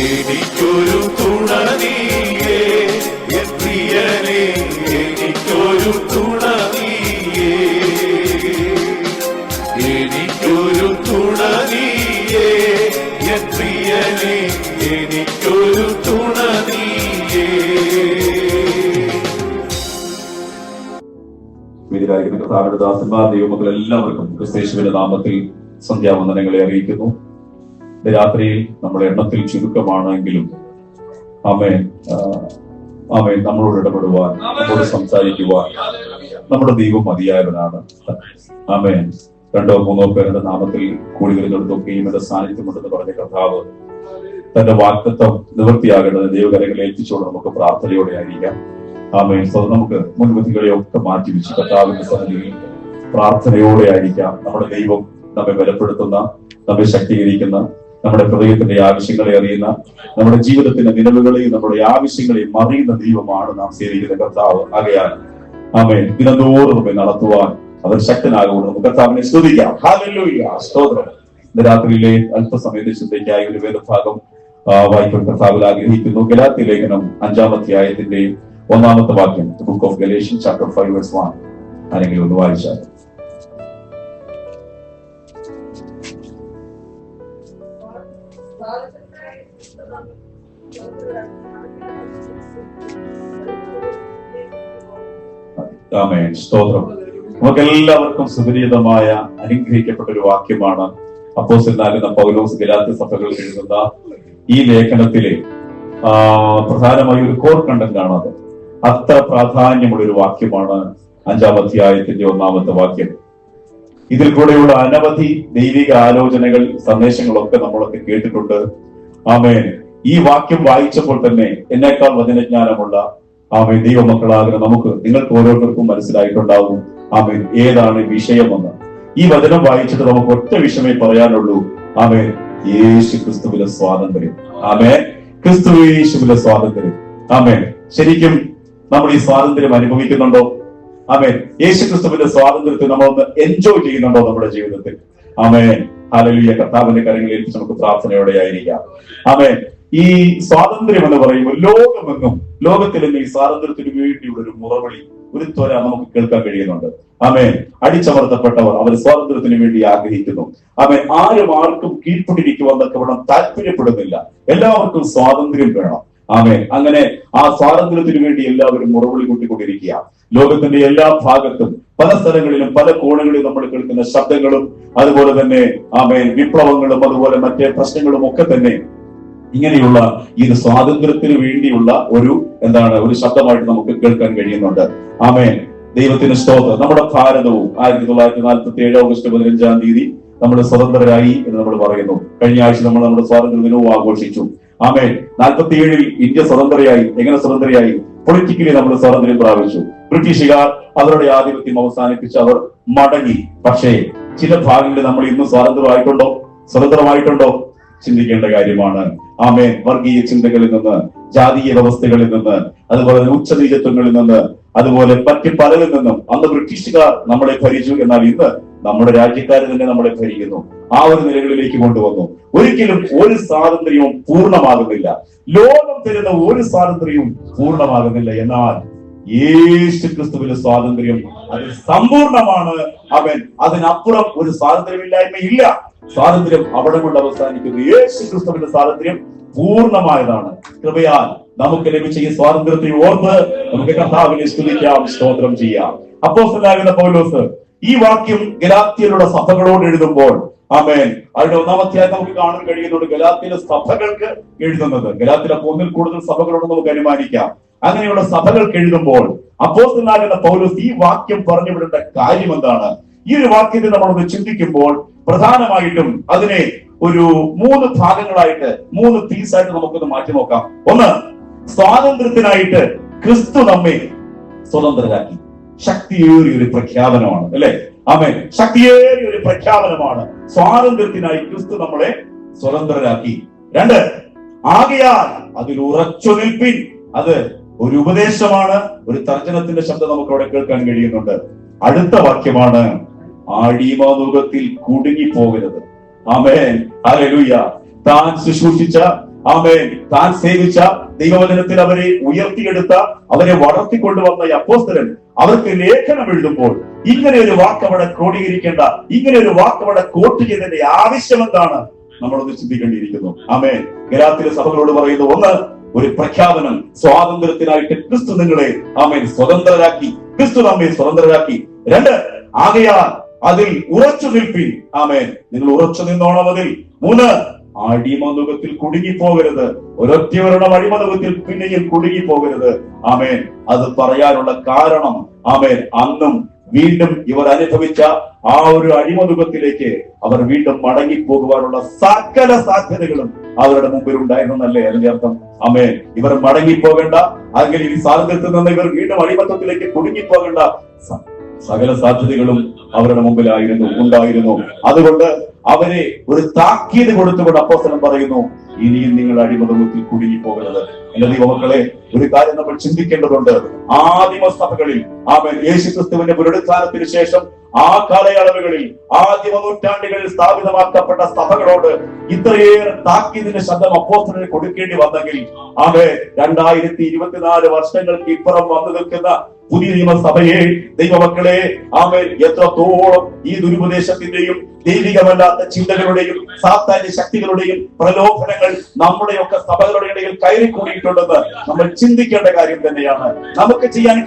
എനിക്കൊരു തുണ നീയേ എൻ പ്രിയനേ, എനിക്കൊരു തുണ നീയേ, എനിക്കൊരു തുണ നീയേ എൻ പ്രിയനേ, എനിക്കൊരു തുണ നീയേ. കർത്താവിന്റെ ദാസന്മാർ ദൈവമക്കൾ എല്ലാവർക്കും ക്രിസ്തയേശുവിന്റെ നാമത്തിൽ സന്ധ്യാവന്ദനങ്ങളെ അറിയിക്കുന്നു. രാത്രിയിൽ നമ്മുടെ എണ്ണത്തിൽ ചുരുക്കമാണെങ്കിലും ആമേൻ നമ്മളോട് ഇടപെടുവാൻ, നമ്മോട് സംസാരിക്കുവാൻ നമ്മുടെ ദൈവം മതിയായവനാണ്. ആമേൻ. 2-3 പേരുടെ നാമത്തിൽ കൂടി വരുന്നിടത്തൊക്കെയും എന്റെ സാന്നിധ്യമുണ്ടെന്ന് പറഞ്ഞ കർത്താവ് തന്റെ വാഗ്ദത്തം നിവൃത്തിയാകേണ്ടത് ദൈവകരങ്ങളെ ഏൽപ്പിച്ചോട് നമുക്ക് പ്രാർത്ഥനയോടെ ആയിരിക്കാം. ആമേൻ. നമുക്ക് മുൻവിധികളെയൊക്കെ മാറ്റിവെച്ച് കർത്താവിന്റെ സന്നിധിയിൽ പ്രാർത്ഥനയോടെ ആയിരിക്കാം. നമ്മുടെ ദൈവം നമ്മെ ബലപ്പെടുത്തുന്ന, നമ്മെ ശക്തീകരിക്കുന്ന, നമ്മുടെ ഹൃദയത്തിന്റെ ആവശ്യങ്ങളെ അറിയുന്ന, നമ്മുടെ ജീവിതത്തിന്റെ നിലവുകളെയും നമ്മുടെ ആവശ്യങ്ങളെയും അറിയുന്ന ദൈവമാണ് നാം സേവിക്കുന്ന കർത്താവ്. ആകയാൽ ആമേൻ ദിനംതോറും നമ്മെ നടത്തുവാൻ അവർ ശക്തനാകുമെന്ന് നമുക്ക് കർത്താവിനെ സ്തുതിക്കാം. ഹല്ലേലൂയ, സ്തോത്രം. ഇന്ന് രാത്രിയിലെ അല്പസമയത്തെ ചിന്തയ്ക്കായി ഒരു വേദഭാഗം വായിക്കാൻ കർത്താവിൽ ആഗ്രഹിക്കുന്നു. ഗലാത്യ ലേഖനം 5-ാം അധ്യായത്തിന്റെ 1-ാമത്തെ വാക്യം, ബുക്ക് ഓഫ് ഗലേഷ്യൻസ് ചാപ്റ്റർ 5:1. ആരെങ്കിലും ഒന്ന് വായിച്ചാൽ. ആമേൻ, സ്തോത്രം. നമുക്കെല്ലാവർക്കും സുപരിചിതമായ അനുഗ്രഹിക്കപ്പെട്ട ഒരു വാക്യമാണ് അപ്പോസ്തലനാകുന്ന പൗലോസ് ഗലാത്യ സഭകളിൽ എഴുതുന്ന ഈ ലേഖനത്തിലെ പ്രധാനമായ ഒരു കോർ കണ്ടന്റ് ആണത്. അത്ര പ്രാധാന്യമുള്ള ഒരു വാക്യമാണ് 5-ാം അധ്യായത്തിന്റെ 1-ാമത്തെ വാക്യം. ഇതിൽ കൂടെയുള്ള അനവധി ദൈവിക ആലോചനകൾ, സന്ദേശങ്ങളൊക്കെ നമ്മളൊക്കെ കേട്ടിട്ടുണ്ട്. ആമേൻ. ഈ വാക്യം വായിച്ചപ്പോൾ തന്നെ എന്നേക്കാൾ വചനജ്ഞാനമുള്ള ആമേൻ ദൈവമക്കളാകുന്ന നിങ്ങൾക്ക് ഓരോരുത്തർക്കും മനസ്സിലായിട്ടുണ്ടാവും ആമേൻ ഏതാണ് വിഷയമെന്ന്. ഈ വചനം വായിച്ചിട്ട് നമുക്ക് ഒറ്റ വിഷയമേ പറയാനുള്ളൂ. ആമേൻ, യേശു ക്രിസ്തുവിലെ സ്വാതന്ത്ര്യം. ആമേൻ, ക്രിസ്തു യേശുവിലെ സ്വാതന്ത്ര്യം. ആമേൻ. ശരിക്കും നമ്മൾ ഈ സ്വാതന്ത്ര്യം അനുഭവിക്കുന്നുണ്ടോ? ആമേൻ. യേശു ക്രിസ്തുവിന്റെ സ്വാതന്ത്ര്യത്തെ നമ്മളൊന്ന് എൻജോയ് ചെയ്യുന്നുണ്ടോ നമ്മുടെ ജീവിതത്തിൽ? ആമേൻ. ഹല്ലേലൂയ. കർത്താവിന്റെ കരങ്ങളിൽ ഏൽപ്പിച്ച് നമുക്ക് പ്രാർത്ഥനയോടെ ആയിരിക്കാം. ആമേൻ. ഈ സ്വാതന്ത്ര്യം എന്ന് പറയുമ്പോൾ ലോകമെങ്ങും, ലോകത്തിലെന്നെ ഈ സ്വാതന്ത്ര്യത്തിന് വേണ്ടിയുള്ള ഒരു മുറവിളി, ഒരു ത്വര നമുക്ക് കേൾക്കാൻ കഴിയുന്നുണ്ട്. ആമേൻ. അടിച്ചമർത്തപ്പെട്ടവർ അവർ സ്വാതന്ത്ര്യത്തിന് വേണ്ടി ആഗ്രഹിക്കുന്നു. ആമേൻ. ആർക്കും കീഴ്പ്പെട്ടിരിക്കുവാൻ തക്കവണ്ണം താല്പര്യപ്പെടുന്നില്ല. എല്ലാവർക്കും സ്വാതന്ത്ര്യം വേണം. ആമേൻ. അങ്ങനെ ആ സ്വാതന്ത്ര്യത്തിന് വേണ്ടി എല്ലാവരും മുറവിളി കൂട്ടിക്കൊണ്ടിരിക്കുക. ലോകത്തിന്റെ എല്ലാ ഭാഗത്തും പല സ്ഥലങ്ങളിലും പല കോണുകളിലും നമ്മൾ കേൾക്കുന്ന ശബ്ദങ്ങളും അതുപോലെ തന്നെ ആമേൻ വിപ്ലവങ്ങളും അതുപോലെ മറ്റേ പ്രശ്നങ്ങളും ഒക്കെ തന്നെ ഇങ്ങനെയുള്ള ഇത് സ്വാതന്ത്ര്യത്തിന് വേണ്ടിയുള്ള ഒരു ശബ്ദമായിട്ട് നമുക്ക് കേൾക്കാൻ കഴിയുന്നുണ്ട്. ആമേൻ. ദൈവത്തിന് സ്തോത്രം. നമ്മുടെ ഭാരതവും 1947 ഓഗസ്റ്റ് 15-ാം തീയതി നമ്മൾ സ്വതന്ത്രരായി എന്ന് നമ്മൾ പറയുന്നു. കഴിഞ്ഞ ആഴ്ച നമ്മൾ നമ്മുടെ സ്വാതന്ത്ര്യ ദിനവും ആഘോഷിച്ചു. ആമേൻ. 47-ൽ ഇന്ത്യ സ്വതന്ത്രയായി. എങ്ങനെ സ്വതന്ത്രയായി? പൊളിറ്റിക്കലി നമ്മൾ സ്വാതന്ത്ര്യം പ്രാപിച്ചു. ബ്രിട്ടീഷുകാർ അവരുടെ ആധിപത്യം അവസാനിപ്പിച്ച് അവർ മടങ്ങി. പക്ഷേ ചില ഭാഗങ്ങളിൽ നമ്മൾ ഇന്ന് സ്വതന്ത്രമായിട്ടുണ്ടോ? ചിന്തിക്കേണ്ട കാര്യമാണ്. ആമേൻ. വർഗീയ ചിന്തകളിൽ നിന്ന്, ജാതീയ വ്യവസ്ഥകളിൽ നിന്ന്, അതുപോലെ ഉച്ചനീചത്വങ്ങളിൽ നിന്ന്, അതുപോലെ മറ്റ് പലരിൽ നിന്നും അന്ന് ബ്രിട്ടീഷുകാർ നമ്മളെ ഭരിച്ചു. എന്നാൽ ഇന്ന് നമ്മുടെ രാജ്യക്കാർ തന്നെ നമ്മളെ ഭരിക്കുന്നു. ആ ഒരു നിലകളിലേക്ക് കൊണ്ടുവന്നു. ഒരിക്കലും ഒരു സ്വാതന്ത്ര്യവും പൂർണ്ണമാകുന്നില്ല. ലോകം തരുന്ന ഒരു സ്വാതന്ത്ര്യവും പൂർണ്ണമാകുന്നില്ല. എന്നാൽ യേശു ക്രിസ്തുവിന്റെ സ്വാതന്ത്ര്യം അത് സമ്പൂർണമാണ്. അവൻ അതിനപ്പുറം ഒരു സ്വാതന്ത്ര്യമില്ലായ്മയില്ല. സ്വാതന്ത്ര്യം അവിടെ കൊണ്ട് അവസാനിക്കുന്നു. യേശു ക്രിസ്തുവിന്റെ സ്വാതന്ത്ര്യം പൂർണ്ണമായതാണ്. കൃപയാൽ നമുക്ക് ലഭിച്ച ഈ സ്വാതന്ത്ര്യത്തെ ഓർത്ത് നമുക്ക് കർത്താവിനെ സ്തുതിക്കാം, സ്തോത്രം ചെയ്യാം. അപ്പോസ്തലനാകുന്ന പൗലോസ് ഈ വാക്യം ഗലാത്യയിലുള്ള സഭകളോട് എഴുതുമ്പോൾ ആമേൻ അതിന്റെ 1-ാം അധ്യായം നമുക്ക് കാണാൻ കഴിയുന്നുണ്ട്. ഗലാത്യയിലെ സഭകൾക്ക് എഴുതുന്നത്. ഗലാത്യയിലെ 1-ൽ കൂടുതൽ സഭകളോട് നമുക്ക് അനുമാനിക്കാം. അങ്ങനെയുള്ള സഭകൾക്ക് എഴുതുമ്പോൾ അപ്പോസ്തലനാകുന്ന പൗലോസ് ഈ വാക്യം പറഞ്ഞു വിടേണ്ട കാര്യം എന്താണ്? ഈ ഒരു വാക്യത്തെ നമ്മളൊന്ന് ചിന്തിക്കുമ്പോൾ പ്രധാനമായിട്ടും അതിനെ ഒരു 3 ഭാഗങ്ങളായിട്ട്, 3 പീസായിട്ട് നമുക്കൊന്ന് മാറ്റി നോക്കാം. ഒന്ന്, സ്വാതന്ത്ര്യത്തിനായിട്ട് ക്രിസ്തു നമ്മെ സ്വതന്ത്രരാക്കി. ശക്തിയേറിയ ഒരു പ്രഖ്യാപനമാണ്, അല്ലെ? ആമേൻ. ശക്തിയേറിയ ഒരു പ്രഖ്യാപനമാണ്. സ്വാതന്ത്ര്യത്തിനായി ക്രിസ്തു നമ്മളെ സ്വതന്ത്രരാക്കി. 2, ആകയാൽ അതിൽ ഉറച്ചു നിൽപ്പിൻ. അത് ഒരു ഉപദേശമാണ്. ഒരു തർജ്ജമത്തിന്റെ ശബ്ദം നമുക്ക് അവിടെ കേൾക്കാൻ കഴിയുന്നുണ്ട്. അടുത്ത വാക്യമാണ്, അടിമനുഖത്തിൽ കുടുങ്ങിപ്പോകരുത്. ആമേൻ. ഹല്ലേലൂയ. താൻ ശുശ്രൂഷിച്ച ആമേൻ താൻ സേവിച്ച ദൈവവചനത്തിൽ അവരെ ഉയർത്തിയെടുത്ത, അവരെ വളർത്തിക്കൊണ്ടുവന്ന ഈ അപ്പോസ്തലൻ അവർക്ക് ലേഖനം എഴുതുമ്പോൾ ഇങ്ങനെ ഒരു വാക്ക് അവിടെ ക്രോഡീകരിക്കേണ്ട, ഇങ്ങനെ ഒരു വാക്ക് അവിടെ കോട്ട് ചെയ്തതിന്റെ ആവശ്യം എന്താണ് നമ്മളൊന്ന് ചിന്തിക്കേണ്ടിയിരിക്കുന്നു. ആമേൻ. ഗലാത്യയിലെ സഭകളോട് പറയുന്നു, ഒന്ന്, ഒരു പ്രഖ്യാപനം, സ്വാതന്ത്ര്യത്തിനായിട്ട് ക്രിസ്തു നിങ്ങളെ ആമേൻ സ്വതന്ത്രരാക്കി, ക്രിസ്തു നമ്മെ സ്വതന്ത്രരാക്കി. രണ്ട്, ആകയാൽ അതിൽ ഉറച്ചു നിൽപ്പിൻ. ആമേൻ, നിങ്ങൾ ഉറച്ചു നിന്നോണം അതിൽ. മൂന്ന്, അടിമനുഖത്തിൽ കുടുങ്ങിപ്പോകരുത്. ഒരൊറ്റവരുടെ അടിമനുഖത്തിൽ പിന്നെയും കുടുങ്ങിപ്പോകരുത്. ആമേൻ. അത് പറയാനുള്ള കാരണം, ആമേൻ, അന്നും വീണ്ടും ഇവർ അനുഭവിച്ച ആ ഒരു അടിമനുഖത്തിലേക്ക് അവർ വീണ്ടും മടങ്ങിപ്പോകുവാനുള്ള സകല സാധ്യതകളും അവരുടെ മുമ്പിൽ ഉണ്ടായിരുന്നല്ലേ അതിന്റെ അർത്ഥം. ആമേൻ. ഇവർ മടങ്ങിപ്പോകേണ്ട, അല്ലെങ്കിൽ ഈ സ്വാതന്ത്ര്യത്തിൽ നിന്ന് ഇവർ വീണ്ടും അടിമത്തത്തിലേക്ക് കുടുങ്ങിപ്പോകേണ്ട സകല സാധ്യതകളും അവരുടെ ഉണ്ടായിരുന്നു. അതുകൊണ്ട് അവരെ ഒരു താക്കീത് കൊടുത്തുകൊണ്ട് അപ്പോസ്തലൻ പറയുന്നു, ഇനിയും നിങ്ങൾ അടിമതത്തിൽ കുടുങ്ങിപ്പോകരുത്. എന്റെ ദൈവമക്കളെ, ഒരു കാര്യം നമ്മൾ ചിന്തിക്കേണ്ടതുണ്ട്. ആദിമ സഭകളിൽ ആമേൻ യേശുക്രിസ്തുവിന്റെ പുനരുത്ഥാനത്തിന് ശേഷം ആ കാലയളവുകളിൽ ആദിമ നൂറ്റാണ്ടുകളിൽ സ്ഥാപിതമാക്കപ്പെട്ട സഭകളോട് ഇത്രയേറെ താക്കീതിന്റെ ശബ്ദം അപ്പോസ്തലന് കൊടുക്കേണ്ടി വന്നെങ്കിൽ, ആമേൻ 2024 വർഷങ്ങൾക്ക് ഇപ്പുറം വന്നു നിൽക്കുന്ന പുതിയ നിയമസഭയെ, ദൈവമക്കളെ, ആമേൻ എത്രത്തോളം ഈ ദുരുപദേശത്തിന്റെയും ദൈവികമല്ലാത്ത ചിന്തകളുടെയും സാത്താന്യ ശക്തികളുടെയും പ്രലോഭനങ്ങൾ നമ്മുടെയൊക്കെ സഭകളുടെ ഇടയിൽ കയറിക്കൂടിയിട്ടുണ്ടെന്ന് നമ്മൾ ചിന്തിക്കേണ്ട കാര്യം തന്നെയാണ്. നമുക്ക് ചെയ്യാൻ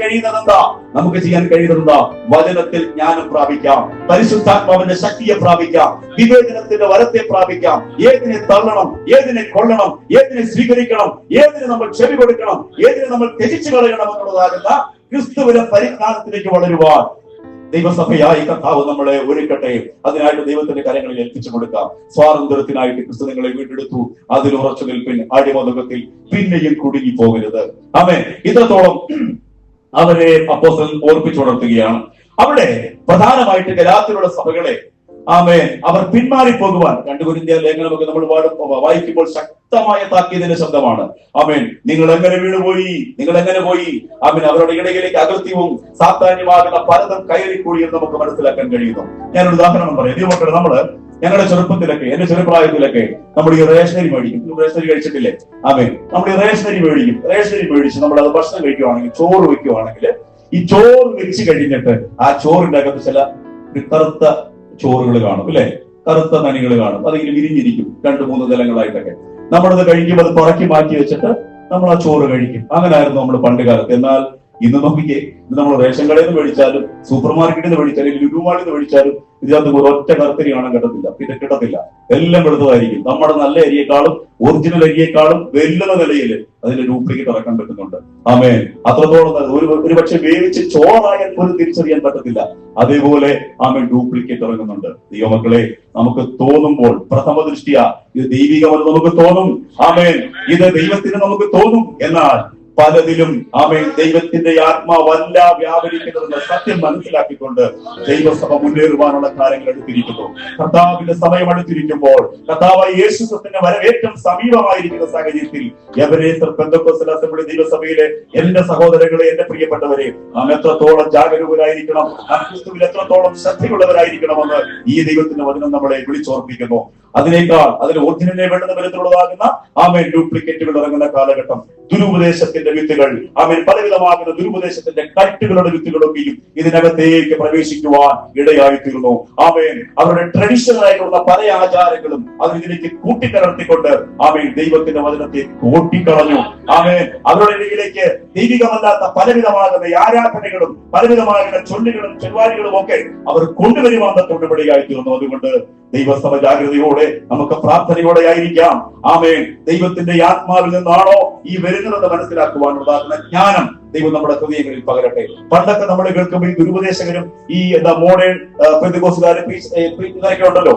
കഴിയുന്നതെന്താ? വചനത്തിൽ ജ്ഞാനം പ്രാപിക്കാം, പരിശുദ്ധാത്മാവിന്റെ ശക്തിയെ പ്രാപിക്കാം, വിവേചനത്തിന്റെ വരത്തെ പ്രാപിക്കാം. ഏതിനെ തള്ളണം, ഏതിനെ കൊള്ളണം, ഏതിനെ സ്വീകരിക്കണം, ഏതിനെ നമ്മൾ ചെവി കൊടുക്കണം, ഏതിനെ നമ്മൾ ത്യജിച്ചു കളയണം എന്നുള്ളതാകുന്ന ക്രിസ്തുവിന്റെ പരിജ്ഞാനത്തിലേക്ക് വളരുവാൻ ദൈവസഭയായി കർത്താവ് നമ്മളെ ഒരുക്കട്ടെ. അതിനായിട്ട് ദൈവത്തിന്റെ കരങ്ങളിൽ ഏൽപ്പിച്ചു കൊടുക്കാം. സ്വാതന്ത്ര്യത്തിനായിട്ട് ക്രിസ്തു നിങ്ങളെ വീണ്ടെടുത്തു, അതിൽ ഉറച്ചു നിൽപ്പിൻ, അടിമനുഖത്തിൽ പിന്നെയും കുടുങ്ങി പോകരുത്. ആമേൻ. ഇത്രത്തോളം അവരെ അപ്പോസ്തലൻ ഓർപ്പിച്ചുണർത്തുകയാണ്. അവിടെ പ്രധാനമായിട്ട് ഗലാത്യയിലുള്ള സഭകളെ, ആമേൻ, അവർ പിന്മാറിപ്പോകുവാൻ 2 കൊരിന്ത്യർ ലേഖനമൊക്കെ നമ്മൾ വായിക്കുമ്പോൾ ശക്തമായ താക്കീതിന്റെ ശബ്ദമാണ്. ആമേൻ. നിങ്ങൾ എങ്ങനെ പോയി? ആമേൻ. അവരുടെ ഇടയിലേക്ക് അകൃത്യവും സാത്താന്യമാകുന്ന പലതും കയറിക്കൂടിയെന്ന് നമുക്ക് മനസ്സിലാക്കാൻ കഴിയുന്നു. ഞാനൊരു ഉദാഹരണം പറയാം. ദൈവമക്കളെ, ഞങ്ങളുടെ ചെറുപ്പത്തിലൊക്കെ, എന്റെ ചെറുപ്രായത്തിലൊക്കെ നമ്മൾ ഈ റേഷനറി മേടിക്കും. റേഷനറി കഴിച്ചിട്ടില്ലേ? ആമേൻ. നമ്മൾ ഈ റേഷനറി മേടിച്ച് നമ്മൾ അത് ഭക്ഷണം കഴിക്കുവാണെങ്കിൽ, ചോറ് വെക്കുവാണെങ്കിൽ, ഈ ചോറ് വെച്ച് കഴിഞ്ഞിട്ട് ആ ചോറിന്റെ അകത്ത് ചില കറുത്ത ചോറുകൾ കാണും, അല്ലെ? കറുത്ത നനികൾ കാണും. അതിങ്ങനെ വിരിഞ്ഞിരിക്കും 2-3 തലങ്ങളായിട്ടൊക്കെ. നമ്മളത് കഴിക്കുമ്പോൾ അത് പുറക്കി മാറ്റി വെച്ചിട്ട് നമ്മൾ ആ ചോറ് കഴിക്കും. അങ്ങനെയായിരുന്നു നമ്മൾ പണ്ട് കാലത്ത്. എന്നാൽ ഇന്ന് നോക്കിക്കേ, ഇത് നമ്മൾ റേഷൻ കടയിൽ നിന്ന് മേടിച്ചാലും സൂപ്പർ മാർക്കറ്റിൽ നിന്ന് മേടിച്ചാലും ലുലുമാളിൽ നിന്ന് മേടിച്ചാലും ഇതിനകത്ത് ഒരൊറ്റ കറുത്തരി കാണാൻ കിട്ടത്തില്ല. എല്ലാം വെളുത്തതായിരിക്കും. നമ്മുടെ നല്ല അരിയേക്കാളും ഒറിജിനൽ അരിയേക്കാളും വെല്ലുന്ന നിലയിൽ അതിന്റെ ഡ്യൂപ്ലിക്കേറ്റ് ഇറക്കാൻ പറ്റുന്നുണ്ട്. ആമേൻ. അത്രത്തോളം ഒരു പക്ഷെ വേവിച്ച് ചോറായാൽ പോലും തിരിച്ചറിയാൻ പറ്റത്തില്ല. അതേപോലെ ആമേൻ ഡ്യൂപ്ലിക്കേറ്റ് ഇറങ്ങുന്നുണ്ട്. ദൈവമക്കളെ, നമുക്ക് തോന്നുമ്പോൾ, പ്രഥമ ദൃഷ്ടിയാ ഇത് ദൈവികമെന്ന് നമുക്ക് തോന്നും. ആമേൻ. ഇത് ദൈവത്തിന് നമുക്ക് തോന്നും. എന്നാൽ പലതിലും ആമേൻ ദൈവത്തിന്റെ ആത്മാവല്ല വ്യാപരിക്കുന്നതെന്ന് സത്യം മനസ്സിലാക്കിക്കൊണ്ട് ദൈവസഭ മുന്നേറുവാനുള്ള കാര്യങ്ങൾ എടുത്തിരിക്കുന്നു. കർത്താവിന്റെ സമയം എടുത്തിരിക്കുമ്പോൾ, കർത്താവായ യേശുക്രിസ്തുവിന്റെ വരവേറ്റം സമീപമായിരിക്കുന്ന സാഹചര്യത്തിൽ എബരേസർ പെന്തക്കോസ്തൽ അസംബ്ലി ദൈവസഭയിലെ എന്റെ സഹോദരങ്ങളെ, എന്റെ പ്രിയപ്പെട്ടവരെ, നാം എത്രത്തോളം ജാഗരൂകരായിരിക്കണം, നാം ക്രിസ്തുവിൽ എത്രത്തോളം ശ്രദ്ധയുള്ളവരായിരിക്കണമെന്ന് ഈ ദൈവത്തിന്റെ വചനം നമ്മളെ വിളിച്ചോർപ്പിക്കുന്നു. അതിന് ഒറിജിനലിനെ വേണ്ടുന്ന വിധത്തിലുള്ളതാകുന്ന ആമേൻ ഡ്യൂപ്ലിക്കേറ്റുകൾ ഇറങ്ങുന്ന കാലഘട്ടം, ദുരുപദേശത്തിന്റെ വിത്തുകൾ, ആമേൻ പലവിധമാകുന്ന ദുരുപദേശത്തിന്റെ കട്ടുകളുടെ വിത്തുകളൊക്കെയും ഇതിനകത്തേക്ക് പ്രവേശിക്കുവാൻ ഇടയായിത്തീർന്നു. ആമേൻ. അവരുടെ ട്രഡീഷണൽ ആയിട്ടുള്ള പല ആചാരങ്ങളും അതിലേക്ക് കൂട്ടിക്കലർത്തിക്കൊണ്ട് ആമേൻ ദൈവത്തിന്റെ വചനത്തെ കൂട്ടിക്കളഞ്ഞു. ആമേൻ. അവരുടെ ഇടയിലേക്ക് ദൈവികമല്ലാത്ത പലവിധമാകുന്ന ആരാധനകളും പലവിധമാകുന്ന ചൊല്ലുകളും ചെറുവാരികളും ഒക്കെ അവർ കൊണ്ടുവരുവാൻ തൊണ്ടുപടിയായിത്തീർന്നു. അതുകൊണ്ട് ദൈവസഭ ജാഗ്രതയോടെ, നമുക്ക് പ്രാർത്ഥനയോടെ ആയിരിക്കാം. ആമേൻ. ദൈവത്തിന്റെ ആത്മാവിൽ നിന്നാണോ ഈ വരുന്നതെന്ന് മനസ്സിലാക്കുവാനുള്ളതാകുന്ന ജ്ഞാനം ദൈവം നമ്മുടെ ഹൃദയങ്ങളിൽ പകരട്ടെ. പണ്ടൊക്കെ നമ്മൾ കേൾക്കുമ്പോൾ ഈ ദുരുപദേശകരും ഈ മോഡേൺ പെന്തക്കോസ്തുകാരും ഇതൊക്കെ ഉണ്ടല്ലോ,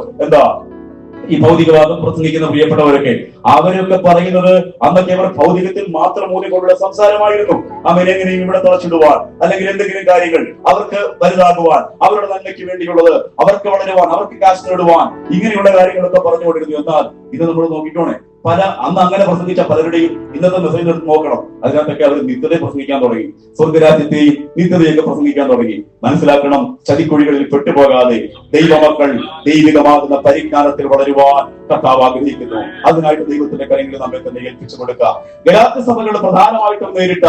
ഈ ഭൗതികവാദം പ്രസംഗിക്കുന്ന പ്രിയപ്പെട്ടവരൊക്കെ, അവരൊക്കെ പറയുന്നത് അന്നൊക്കെ അവർ ഭൗതികത്തിൽ മാത്രം മൂല്യങ്ങളുള്ള സംസാരമായിരുന്നു. അവൻ എങ്ങനെയും ഇവിടെ തളച്ചിടുവാൻ, അല്ലെങ്കിൽ എന്തെങ്കിലും കാര്യങ്ങൾ അവർക്ക് വലുതാകുവാൻ, അവരുടെ നന്മയ്ക്ക് വേണ്ടിയുള്ളത്, അവർക്ക് വളരുവാൻ, അവർക്ക് കാശ് നേടുവാൻ, ഇങ്ങനെയുള്ള കാര്യങ്ങളൊക്കെ പറഞ്ഞുകൊണ്ടിരുന്നു. എന്നാൽ ഇത് നമ്മൾ നോക്കിക്കോണേ, അന്ന് അങ്ങനെ പ്രസംഗിച്ച പലരുടെയും ഇന്നത്തെ മെസ്സേജ് എടുത്ത് നോക്കണം. അതിനകത്തൊക്കെ അവർ നിത്യതയെ പ്രസംഗിക്കാൻ തുടങ്ങി, സ്വർഗരാജ്യത്തെയും നിത്യതയൊക്കെ പ്രസംഗിക്കാൻ തുടങ്ങി. മനസ്സിലാക്കണം, ചതിക്കുഴികളിൽ പെട്ടുപോകാതെ ദൈവമക്കൾ ദൈവികമാകുന്ന പരിജ്ഞാനത്തിൽ വളരുവാൻ കർത്താവ് ആഗ്രഹിക്കുന്നു. അതിനായിട്ട് ദൈവത്തിന്റെ കാര്യങ്ങൾ നമ്മെ തന്നെ ഏൽപ്പിച്ചു കൊടുക്കുക. ഗലാത്യ സഭകൾ പ്രധാനമായിട്ടും നേരിട്ട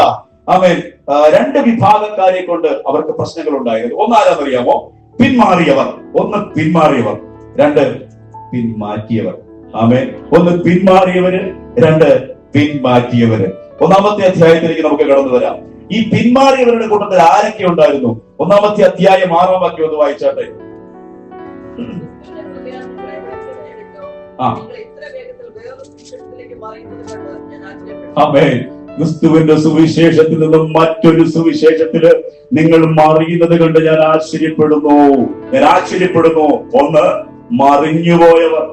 രണ്ട് വിഭാഗക്കാരെ കൊണ്ട് അവർക്ക് പ്രശ്നങ്ങൾ ഉണ്ടായിരുന്നു. ഒന്നാരാന്നറിയാമോ? പിന്മാറിയവർ. ഒന്ന് പിന്മാറിയവർ, രണ്ട് പിന്മാറ്റിയവർ. ഒന്ന് പിന്മാറിയവര്, രണ്ട് പിന്മാറ്റിയവര്. ഒന്നാമത്തെ അധ്യായത്തിലേക്ക് നമുക്ക് കടന്നു വരാം. ഈ പിന്മാറിയവരുടെ കൂട്ടത്തിൽ ആരൊക്കെ ഉണ്ടായിരുന്നു? ഒന്നാമത്തെ അധ്യായം 6-ാം വാക്യം ഒന്ന് വായിച്ചാട്ടെ. ക്രിസ്തുവിന്റെ സുവിശേഷത്തിൽ നിന്നും മറ്റൊരു സുവിശേഷത്തില് നിങ്ങൾ മാറിയുന്നത് കണ്ട് ഞാൻ ആശ്ചര്യപ്പെടുന്നു. ഒന്ന്, മറിഞ്ഞുപോയവർ.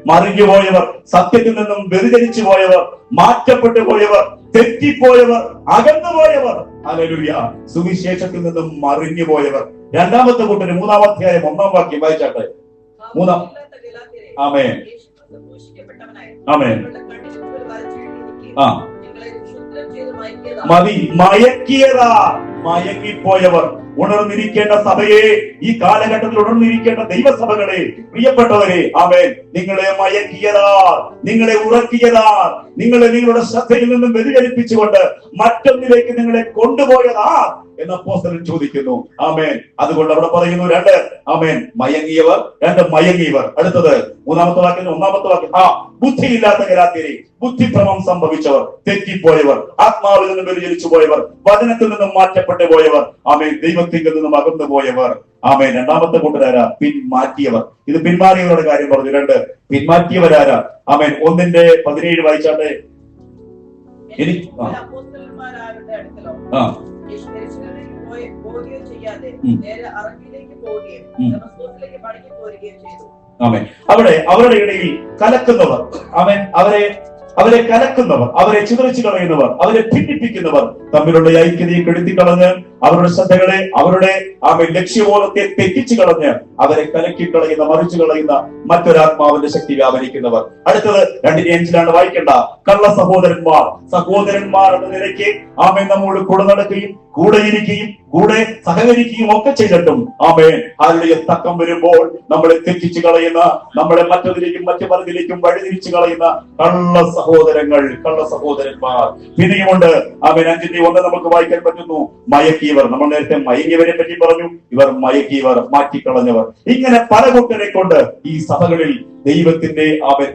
മറിഞ്ഞുപോയവർ, സത്യത്തിൽ നിന്നും വ്യതിചലിച്ചു പോയവർ, മാറ്റപ്പെട്ടു പോയവർ, തെറ്റിപ്പോയവർ, അകന്നുപോയവർ. ഹല്ലേലൂയ. സുവിശേഷത്തിൽ നിന്നും മറിഞ്ഞു പോയവർ. രണ്ടാമത്തെ കൂട്ടര് 3-ാം അധ്യായം 1-ാം വാക്യം വായിച്ചാട്ടെ. ആമേൻ, ആമേൻ. മതി, മയങ്ങിപ്പോയവർ. ഉണർന്നിരിക്കേണ്ട സഭയെ, ഈ കാലഘട്ടത്തിൽ ഉണർന്നിരിക്കേണ്ട ദൈവസഭകളെ, പ്രിയപ്പെട്ടവരെ, ആമേൻ, നിങ്ങളെ മയക്കിയതാർ, നിങ്ങളെ ഉറക്കിയതാർ, നിങ്ങളെ നിങ്ങളുടെ ശ്രദ്ധയിൽ നിന്നും വ്യതിചലിപ്പിച്ചുകൊണ്ട് മറ്റൊന്നിലേക്ക് നിങ്ങളെ കൊണ്ടുപോയതാർ എന്ന് അപ്പോസ്തലൻ ചോദിക്കുന്നു. ആമേൻ. അതുകൊണ്ട് അവിടെ പറയുന്നു രണ്ട്, ആമേൻ, മയങ്ങിയവർ, രണ്ട് മയങ്ങിയവർ. അടുത്തത് 3-ാമത്തെ വാക്യം, 1-ാമത്തെ വാക്യം, ബുദ്ധിയില്ലാത്ത ഗലാത്യരെ, ബുദ്ധിഭ്രമം സംഭവിച്ചവർ, തെറ്റിപ്പോയവർ, ആത്മാവിൽ നിന്നും വ്യതിചലിച്ചു പോയവർ, വചനത്തിൽ നിന്നും മാറ്റപ്പെട്ടു പോയവർ, ആമേൻ, ദൈവത്തിൽ നിന്നും അകന്നു പോയവർ. ആമേൻ. രണ്ടാമത്തെ കൂട്ടരാരാ? പിന്മാറ്റിയവർ. ഇത് പിന്മാറിയവരുടെ കാര്യം പറഞ്ഞു. രണ്ട്, പിന്മാറ്റിയവരാരാ? ആമേൻ. 1:17 വായിച്ചാട്ടെ. അവിടെ അവരുടെ ഇടയിൽ കലക്കുന്നവർ, അവരെ കലക്കുന്നവർ, അവരെ ചിതറിച്ചു കളയുന്നവർ, അവരെ ഭിന്നിപ്പിക്കുന്നവർ, തമ്മിലുള്ള ഐക്യതയെ കെടുത്തിക്കളഞ്ഞ് അവരുടെ ശ്രദ്ധകളെ, അവരുടെ ലക്ഷ്യബോധത്തെ തെറ്റിച്ചു കളഞ്ഞ് അവരെ കലക്കി കളയുന്ന, മറിച്ചു കളയുന്ന മറ്റൊരാത്മാവിന്റെ ശക്തി വ്യാപരിക്കുന്നവർ. അടുത്തത് 2:5 വായിക്കേണ്ട. കള്ള സഹോദരന്മാർ എന്ന നിലയ്ക്ക് നമ്മോട് കൂടെ നടക്കുകയും കൂടെ ഇരിക്കുകയും കൂടെ സഹകരിക്കുകയും ഒക്കെ ചെയ്തിട്ടും ആരുടെ തക്കം വരുമ്പോൾ നമ്മളെ തെറ്റിച്ചു കളയുന്ന, നമ്മളെ മറ്റതിലേക്കും മറ്റു പലതിലേക്കും വഴിതിരിച്ചു കളയുന്ന കള്ള സഹോദരന്മാർ പിന്നെയുമുണ്ട്. 5:1 നമുക്ക് വായിക്കാൻ പറ്റുന്നു. മയക്കിയവർ. നമ്മൾ നേരത്തെ മയങ്ങിയവരെ പറ്റി പറഞ്ഞു. ഇവർ മയക്കിയവർ, മാറ്റിക്കളഞ്ഞവർ. ഇങ്ങനെ പല കൂട്ടരെ കൊണ്ട് ഈ സഭകളിൽ ദൈവത്തിന്റെ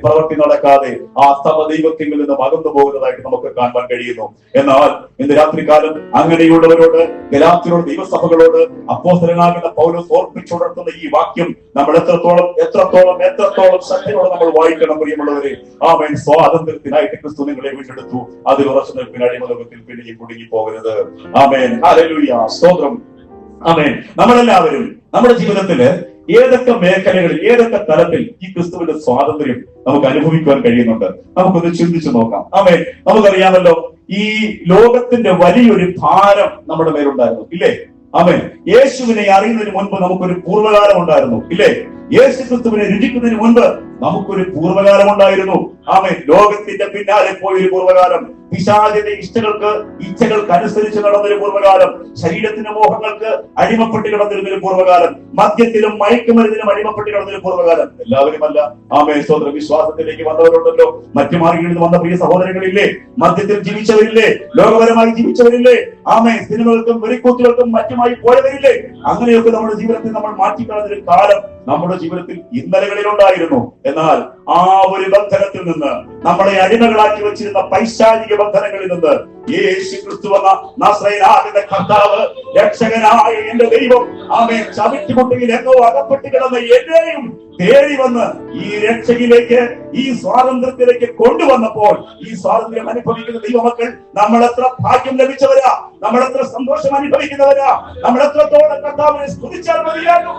പ്രവൃത്തി നടക്കാതെ ആ സഭ ദൈവത്തിൽ നിന്നും അകന്നു പോകുന്നതായിട്ട് നമുക്ക് കാണാൻ കഴിയുന്നു. എന്നാൽ ഇന്ന് രാത്രികാലം അങ്ങനെയുള്ളവരോട്, ഗലാത്യരോട്, ദൈവസഭകളോട് അപ്പോസ്തലനാകുന്ന പൗലോസ് ഓർപ്പിച്ചുണർത്തുന്ന ഈ വാക്യം നമ്മൾ എത്രത്തോളം ശക്തിയോടെ നമ്മൾ വായിക്കണം. പ്രിയമുള്ളവരെ, ആമേൻ. സ്വാതന്ത്ര്യത്തിനായിട്ട് ക്രിസ്തു നിങ്ങളെ വീണ്ടെടുത്തു. അതിൽ ഉറച്ചു നിൽപ്പിന് അടിമതത്തിൽ പിന്നെയും കുടുങ്ങി പോകരുത്. ആമേൻ. ഹല്ലേലൂയ. സ്തോത്രം. ആമേൻ. നമ്മളെല്ലാവരും നമ്മുടെ ജീവിതത്തില് ഏതൊക്കെ മേഖലകളിൽ, ഏതൊക്കെ തലത്തിൽ ഈ ക്രിസ്തുവിന്റെ സ്വാതന്ത്ര്യം നമുക്ക് അനുഭവിക്കുവാൻ കഴിയുന്നുണ്ട്? നമുക്കൊന്ന് ചിന്തിച്ചു നോക്കാം. ആമേൻ. നമുക്കറിയാമല്ലോ, ഈ ലോകത്തിന്റെ വലിയൊരു ഭാരം നമ്മുടെ മേലുണ്ടായിരുന്നു, ഇല്ലേ? ആമേൻ. യേശുവിനെ അറിയുന്നതിന് മുൻപ് നമുക്കൊരു പൂർവ്വകാലം ഉണ്ടായിരുന്നു, ഇല്ലേ? യേശു ക്രിസ്തുവിനെ രുചിക്കുന്നതിന് മുൻപ് നമുക്കൊരു പൂർവ്വകാലം ഉണ്ടായിരുന്നു. ആമേൻ. ലോകത്തിന്റെ പിന്നാലെ പോയൊരു പൂർവ്വകാലം, പിശാചിന്റെ ഇച്ഛകൾക്ക് അനുസരിച്ച് നടന്നൊരു പൂർവ്വകാലം, ശരീരത്തിന്റെ മോഹങ്ങൾക്ക് അടിമപ്പെട്ട് കിടന്നിരുന്നൊരു പൂർവ്വകാലം, മദ്യത്തിലും മയക്കുമരുന്നിനും അടിമപ്പെട്ട് കിടന്നൊരു പൂർവ്വകാലം. എല്ലാവരുമല്ല. ആമേൻ. സ്തോത്രം. വിശ്വാസത്തിലേക്ക് വന്നവരുണ്ടല്ലോ. മറ്റു മാർഗങ്ങളിൽ നിന്ന് വന്ന പ്രിയ സഹോദരങ്ങളില്ലേ? മദ്യത്തിൽ ജീവിച്ചവരില്ലേ? ലോകപരമായി ജീവിച്ചവരില്ലേ? ആമേൻ. സിനിമകൾക്കും വെറിക്കൂത്തുകൾക്കും മറ്റുമായി പോയവരില്ലേ? അങ്ങനെയൊക്കെ നമ്മുടെ ജീവിതത്തിൽ നമ്മൾ മാറ്റിക്കളഞ്ഞൊരു കാലം നമ്മുടെ ജീവിതത്തിൽ ഇന്നലകളിലുണ്ടായിരുന്നു. എന്നാൽ ആ ഒരു ബന്ധനത്തിൽ നിന്ന്, നമ്മളെ അടിമകളാക്കി വെച്ചിരുന്ന പൈശാചിക ബന്ധനങ്ങളിൽ നിന്ന് യേശു ക്രിസ്തു എന്ന നസ്രയനാകുന്ന കർത്താവ്, രക്ഷകനായ എന്റെ ദൈവം, ആമേൻ, ചവിട്ടുകൊണ്ടിൽ എങ്ങോ അകപ്പെട്ട് കിടന്ന എന്നെയും തേടി വന്ന് ഈ രക്ഷയിലേക്ക്, ഈ സ്വാതന്ത്ര്യത്തിലേക്ക് കൊണ്ടുവന്നപ്പോൾ, ഈ സ്വാതന്ത്ര്യം അനുഭവിക്കുന്ന ദൈവമക്കൾ നമ്മൾ എത്ര ഭാഗ്യം ലഭിച്ചവരാ, നമ്മൾ എത്ര സന്തോഷം അനുഭവിക്കുന്നവരാ, നമ്മൾ എത്രത്തോളം കർത്താവിനെ സ്തുതിച്ചാൽ മതിയാകും.